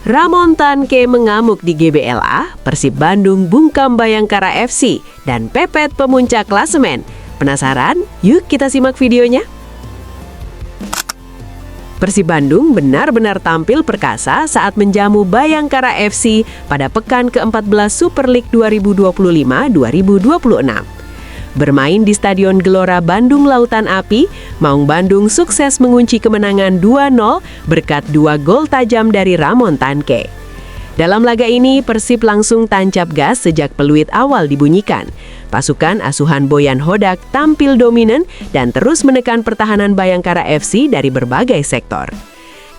Ramon Tanque mengamuk di GBLA, Persib Bandung bungkam Bayangkara FC, dan pepet pemuncak klasemen. Penasaran? Yuk kita simak videonya. Persib Bandung benar-benar tampil perkasa saat menjamu Bayangkara FC pada pekan ke-14 Super League 2025-2026. Bermain di Stadion Gelora Bandung Lautan Api, Maung Bandung sukses mengunci kemenangan 2-0 berkat 2 gol tajam dari Ramon Tanque. Dalam laga ini, Persib langsung tancap gas sejak peluit awal dibunyikan. Pasukan asuhan Boyan Hodak tampil dominan dan terus menekan pertahanan Bayangkara FC dari berbagai sektor.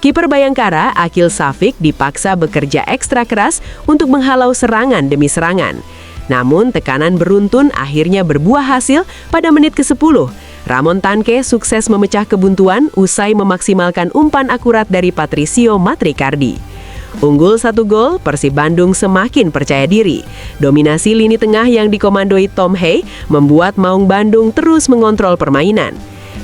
Kiper Bayangkara, Akil Safik, dipaksa bekerja ekstra keras untuk menghalau serangan demi serangan. Namun tekanan beruntun akhirnya berbuah hasil pada menit ke-10. Ramon Tanque sukses memecah kebuntuan usai memaksimalkan umpan akurat dari Patricio Matricardi. Unggul 1 gol, Persib Bandung semakin percaya diri. Dominasi lini tengah yang dikomandoi Tom Hey membuat Maung Bandung terus mengontrol permainan.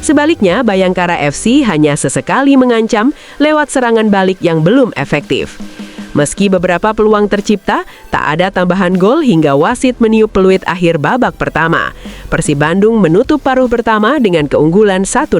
Sebaliknya, Bayangkara FC hanya sesekali mengancam lewat serangan balik yang belum efektif. Meski beberapa peluang tercipta, tak ada tambahan gol hingga wasit meniup peluit akhir babak pertama. Persib Bandung menutup paruh pertama dengan keunggulan 1-0.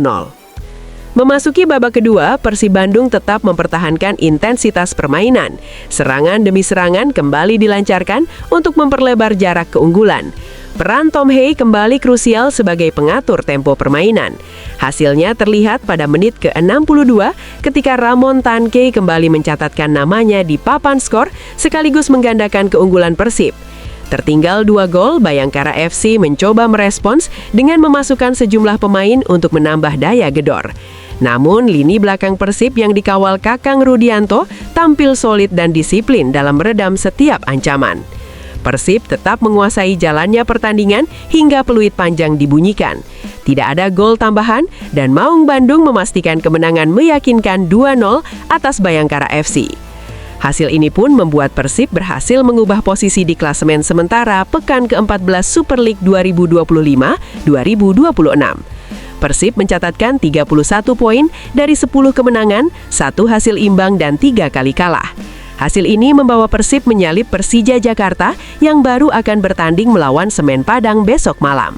Memasuki babak kedua, Persib Bandung tetap mempertahankan intensitas permainan. Serangan demi serangan kembali dilancarkan untuk memperlebar jarak keunggulan. Peran Tom Hey kembali krusial sebagai pengatur tempo permainan. Hasilnya terlihat pada menit ke-62 ketika Ramon Tanque kembali mencatatkan namanya di papan skor sekaligus menggandakan keunggulan Persib. Tertinggal 2 gol, Bayangkara FC mencoba merespons dengan memasukkan sejumlah pemain untuk menambah daya gedor. Namun, lini belakang Persib yang dikawal Kakang Rudianto tampil solid dan disiplin dalam meredam setiap ancaman. Persib tetap menguasai jalannya pertandingan hingga peluit panjang dibunyikan. Tidak ada gol tambahan dan Maung Bandung memastikan kemenangan meyakinkan 2-0 atas Bayangkara FC. Hasil ini pun membuat Persib berhasil mengubah posisi di klasemen sementara pekan ke-14 Super League 2025-2026. Persib mencatatkan 31 poin dari 10 kemenangan, 1 hasil imbang dan 3 kali kalah. Hasil ini membawa Persib menyalip Persija Jakarta yang baru akan bertanding melawan Semen Padang besok malam.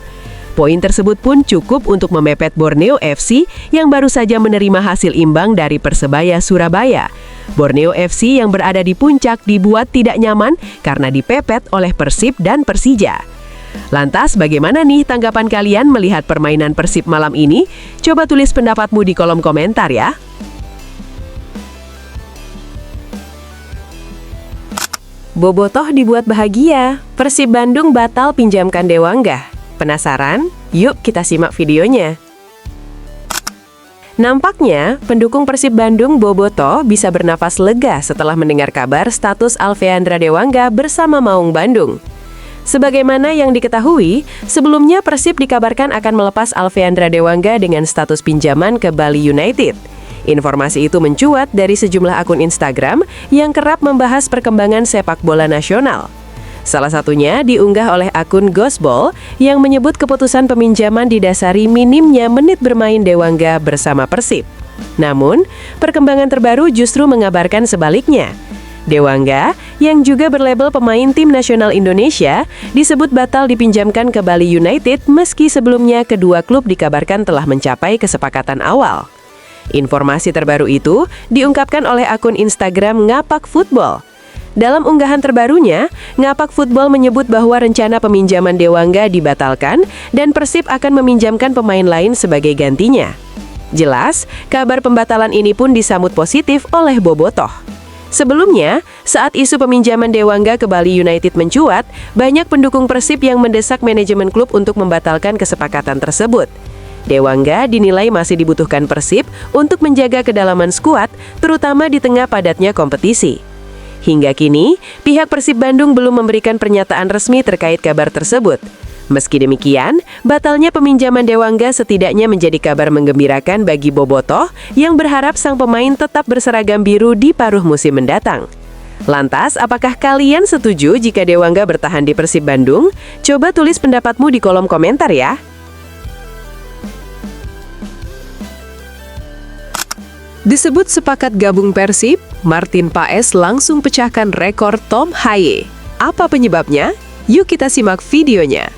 Poin tersebut pun cukup untuk memepet Borneo FC yang baru saja menerima hasil imbang dari Persebaya Surabaya. Borneo FC yang berada di puncak dibuat tidak nyaman karena dipepet oleh Persib dan Persija. Lantas bagaimana nih tanggapan kalian melihat permainan Persib malam ini? Coba tulis pendapatmu di kolom komentar ya. Bobotoh dibuat bahagia, Persib Bandung batal pinjamkan Dewangga. Penasaran? Yuk kita simak videonya. Nampaknya, pendukung Persib Bandung Bobotoh bisa bernafas lega setelah mendengar kabar status Alveandra Dewangga bersama Maung Bandung. Sebagaimana yang diketahui, sebelumnya Persib dikabarkan akan melepas Alveandra Dewangga dengan status pinjaman ke Bali United. Informasi itu mencuat dari sejumlah akun Instagram yang kerap membahas perkembangan sepak bola nasional. Salah satunya diunggah oleh akun Ghostball yang menyebut keputusan peminjaman didasari minimnya menit bermain Dewangga bersama Persib. Namun, perkembangan terbaru justru mengabarkan sebaliknya. Dewangga, yang juga berlabel pemain tim nasional Indonesia, disebut batal dipinjamkan ke Bali United meski sebelumnya kedua klub dikabarkan telah mencapai kesepakatan awal. Informasi terbaru itu diungkapkan oleh akun Instagram Ngapak Football. Dalam unggahan terbarunya, Ngapak Football menyebut bahwa rencana peminjaman Dewangga dibatalkan dan Persib akan meminjamkan pemain lain sebagai gantinya. Jelas, kabar pembatalan ini pun disambut positif oleh Bobotoh. Sebelumnya, saat isu peminjaman Dewangga ke Bali United mencuat, banyak pendukung Persib yang mendesak manajemen klub untuk membatalkan kesepakatan tersebut. Dewangga dinilai masih dibutuhkan Persib untuk menjaga kedalaman skuad, terutama di tengah padatnya kompetisi. Hingga kini, pihak Persib Bandung belum memberikan pernyataan resmi terkait kabar tersebut. Meski demikian, batalnya peminjaman Dewangga setidaknya menjadi kabar menggembirakan bagi Bobotoh yang berharap sang pemain tetap berseragam biru di paruh musim mendatang. Lantas, apakah kalian setuju jika Dewangga bertahan di Persib Bandung? Coba tulis pendapatmu di kolom komentar ya. Disebut sepakat gabung Persib, Martin Paes langsung pecahkan rekor Tom Haye. Apa penyebabnya? Yuk kita simak videonya.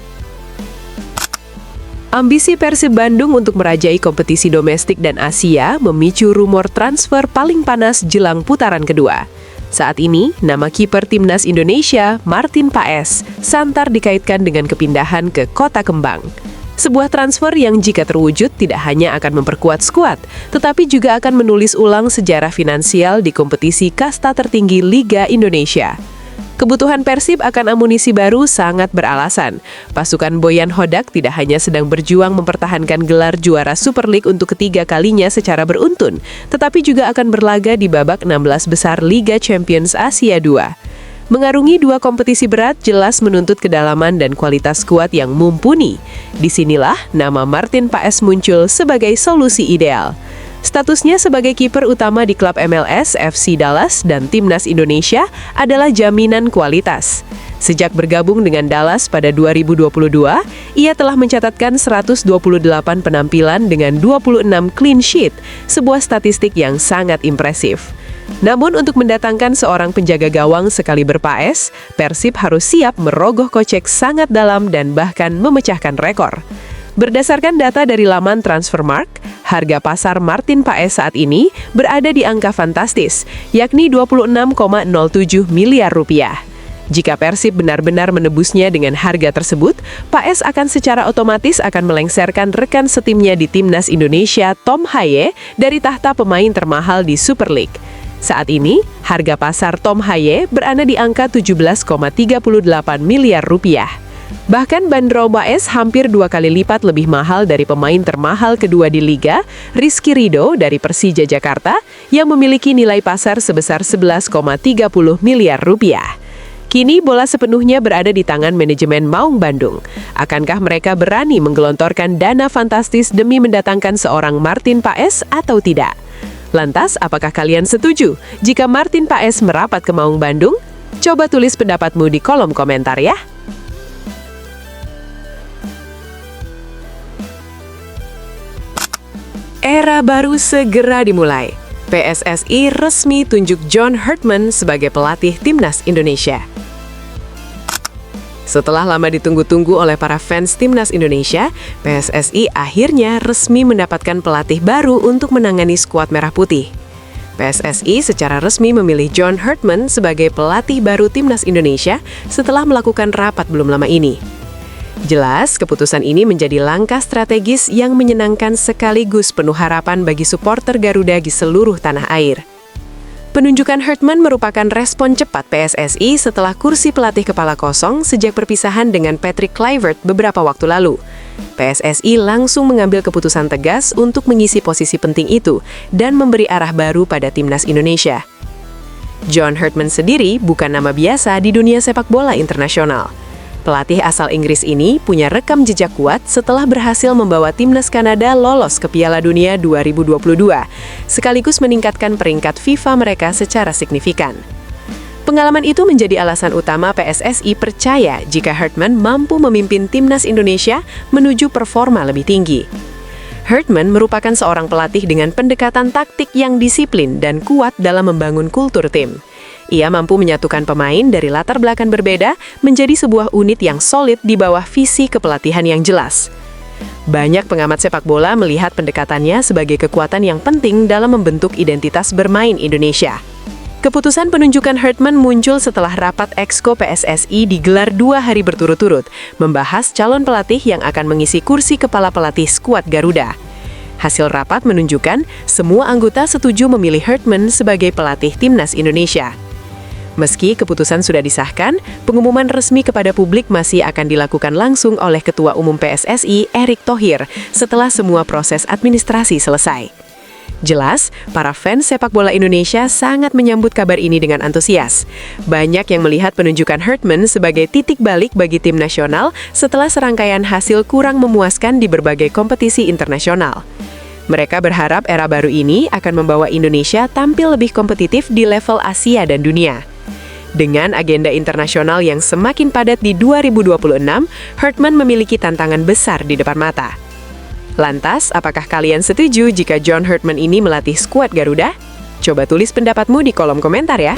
Ambisi Persib Bandung untuk merajai kompetisi domestik dan Asia memicu rumor transfer paling panas jelang putaran kedua. Saat ini, nama kiper timnas Indonesia, Martin Paes, santar dikaitkan dengan kepindahan ke Kota Kembang. Sebuah transfer yang jika terwujud tidak hanya akan memperkuat skuad, tetapi juga akan menulis ulang sejarah finansial di kompetisi kasta tertinggi Liga Indonesia. Kebutuhan Persib akan amunisi baru sangat beralasan. Pasukan Boyan Hodak tidak hanya sedang berjuang mempertahankan gelar juara Super League untuk ketiga kalinya secara beruntun, tetapi juga akan berlaga di babak 16 besar Liga Champions Asia 2. Mengarungi dua kompetisi berat jelas menuntut kedalaman dan kualitas skuad yang mumpuni. Disinilah nama Martin Paes muncul sebagai solusi ideal. Statusnya sebagai kiper utama di klub MLS, FC Dallas, dan Timnas Indonesia adalah jaminan kualitas. Sejak bergabung dengan Dallas pada 2022, ia telah mencatatkan 128 penampilan dengan 26 clean sheet, sebuah statistik yang sangat impresif. Namun untuk mendatangkan seorang penjaga gawang sekaliber Paes, Persib harus siap merogoh kocek sangat dalam dan bahkan memecahkan rekor. Berdasarkan data dari laman Transfermarkt, harga pasar Martin Paes saat ini berada di angka fantastis, yakni 26,07 miliar rupiah. Jika Persib benar-benar menebusnya dengan harga tersebut, Paes akan secara otomatis akan melengsarkan rekan setimnya di Timnas Indonesia, Tom Haye, dari tahta pemain termahal di Super League. Saat ini, harga pasar Tom Haye berada di angka 17,38 miliar rupiah. Bahkan bandrol Paes hampir 2 kali lipat lebih mahal dari pemain termahal kedua di Liga, Rizky Ridho dari Persija Jakarta, yang memiliki nilai pasar sebesar 11,30 miliar rupiah. Kini bola sepenuhnya berada di tangan manajemen Maung Bandung. Akankah mereka berani menggelontorkan dana fantastis demi mendatangkan seorang Martin Paes atau tidak? Lantas, apakah kalian setuju jika Martin Paes merapat ke Maung Bandung? Coba tulis pendapatmu di kolom komentar ya. Era baru segera dimulai. PSSI resmi tunjuk John Herdman sebagai pelatih Timnas Indonesia. Setelah lama ditunggu-tunggu oleh para fans Timnas Indonesia, PSSI akhirnya resmi mendapatkan pelatih baru untuk menangani skuad Merah Putih. PSSI secara resmi memilih John Herdman sebagai pelatih baru Timnas Indonesia setelah melakukan rapat belum lama ini. Jelas, keputusan ini menjadi langkah strategis yang menyenangkan sekaligus penuh harapan bagi supporter Garuda di seluruh tanah air. Penunjukan Herdman merupakan respon cepat PSSI setelah kursi pelatih kepala kosong sejak perpisahan dengan Patrick Kluivert beberapa waktu lalu. PSSI langsung mengambil keputusan tegas untuk mengisi posisi penting itu dan memberi arah baru pada Timnas Indonesia. John Herdman sendiri bukan nama biasa di dunia sepak bola internasional. Pelatih asal Inggris ini punya rekam jejak kuat setelah berhasil membawa Timnas Kanada lolos ke Piala Dunia 2022, sekaligus meningkatkan peringkat FIFA mereka secara signifikan. Pengalaman itu menjadi alasan utama PSSI percaya jika Herdman mampu memimpin Timnas Indonesia menuju performa lebih tinggi. Herdman merupakan seorang pelatih dengan pendekatan taktik yang disiplin dan kuat dalam membangun kultur tim. Ia mampu menyatukan pemain dari latar belakang berbeda menjadi sebuah unit yang solid di bawah visi kepelatihan yang jelas. Banyak pengamat sepak bola melihat pendekatannya sebagai kekuatan yang penting dalam membentuk identitas bermain Indonesia. Keputusan penunjukan Herdman muncul setelah rapat Exco PSSI digelar 2 hari berturut-turut, membahas calon pelatih yang akan mengisi kursi kepala pelatih skuad Garuda. Hasil rapat menunjukkan semua anggota setuju memilih Herdman sebagai pelatih Timnas Indonesia. Meski keputusan sudah disahkan, pengumuman resmi kepada publik masih akan dilakukan langsung oleh Ketua Umum PSSI, Erick Thohir, setelah semua proses administrasi selesai. Jelas, para fans sepak bola Indonesia sangat menyambut kabar ini dengan antusias. Banyak yang melihat penunjukan Herdman sebagai titik balik bagi tim nasional setelah serangkaian hasil kurang memuaskan di berbagai kompetisi internasional. Mereka berharap era baru ini akan membawa Indonesia tampil lebih kompetitif di level Asia dan dunia. Dengan agenda internasional yang semakin padat di 2026, Herdman memiliki tantangan besar di depan mata. Lantas, apakah kalian setuju jika John Herdman ini melatih skuad Garuda? Coba tulis pendapatmu di kolom komentar ya.